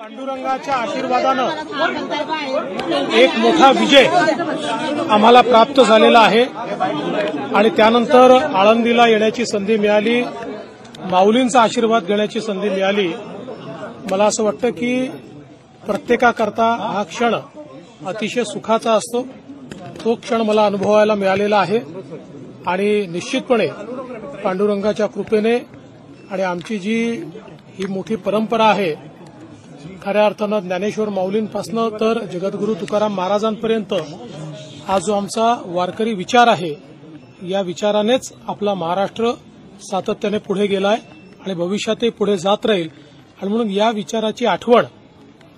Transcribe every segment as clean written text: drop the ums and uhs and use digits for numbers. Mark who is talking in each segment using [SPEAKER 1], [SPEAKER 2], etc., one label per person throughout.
[SPEAKER 1] पांडुरंगाच्या आशीर्वादानं एक मोठा विजय आम्हाला प्राप्त झालेला आहे आणि त्यानंतर आळंदीला येण्याची संधी मिळाली, माऊलींचा आशीर्वाद घेण्याची संधी मिळाली. मला असं वाटतं की प्रत्येकाकरता हा क्षण अतिशय सुखाचा असतो. तो क्षण मला अनुभवायला मिळालेला आहे आणि निश्चितपणे पांडुरंगाच्या कृपेने आणि आमची जी ही मोठी परंपरा आहे, खऱ्या अर्थानं ज्ञानेश्वर माऊलींपासनं तर जगद्गुरू तुकाराम महाराजांपर्यंत हा जो आमचा वारकरी विचार आहे, या विचारानेच आपला महाराष्ट्र सातत्याने पुढे गेलाय आणि भविष्यातही पुढे जात राहील. आणि म्हणून या विचाराची आठवण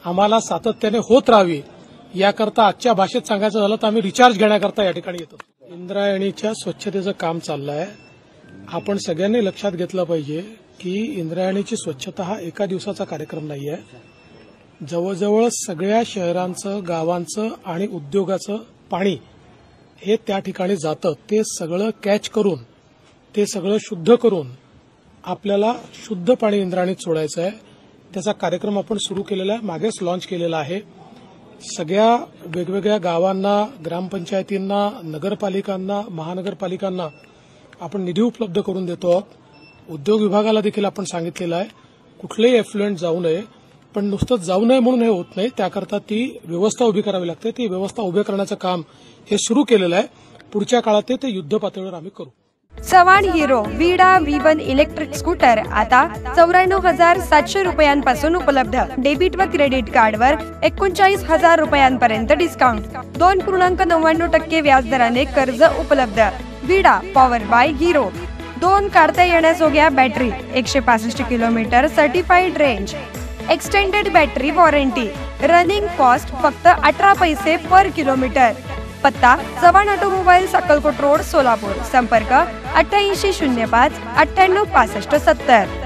[SPEAKER 1] आम्हाला सातत्याने होत राहावी, याकरता आजच्या भाषेत सांगायचं झालं तर आम्ही रिचार्ज घेण्याकरता या ठिकाणी येतो. इंद्रायणीच्या स्वच्छतेचं काम चाललं आहे. आपण सगळ्यांनी लक्षात घेतलं पाहिजे की इंद्रायणीची स्वच्छता हा एका दिवसाचा कार्यक्रम नाही आहे. जवळजवळ सगळ्या शहरांचं, गावांचं आणि उद्योगाचं पाणी हे त्या ठिकाणी जातं. ते सगळं कॅच करून, ते सगळं शुद्ध करून आपल्याला शुद्ध पाणी इंद्रायणीत सोडायचं आहे. त्याचा कार्यक्रम आपण सुरू केलेला आहे, मागेच लॉन्च केलेला आहे. सगळ्या वेगवेगळ्या गावांना, ग्रामपंचायतींना, नगरपालिकांना, महानगरपालिकांना आपण निधी उपलब्ध करून देतो आहोत. उद्योग विभागाला देखील आपण सांगितलेलं आहे कुठलेही एफ्लुएंट जाऊ नये, पण नुसतं जाऊ नये म्हणून हे होत नाही, त्याकरता ती व्यवस्था उभी करावी लागते. ती व्यवस्था उभी करण्याचं काम हे सुरू केलेलं आहे. पुढच्या काळात ते युद्ध पातळीवर आम्ही करू.
[SPEAKER 2] चव्हाण हिरो विडा V1 इलेक्ट्रिक स्कूटर आता 94,700 रुपयांपासून उपलब्ध. डेबिट व क्रेडिट कार्डवर 39,000 रुपयांपर्यंत डिस्काउंट. 2.99% व्याजदराने कर्ज उपलब्ध. विडा पॉवर बाय हिरो. 2 काढता येण्याजोग्या battery, 165 kilometre certified range, extended battery warranty. Running cost फक्त 18 पैसे पर किलोमीटर. पत्ता चव्हाण ऑटोमोबाईल्स, अक्कलकोट रोड, सोलापूर. संपर्क 8805 98 65 70.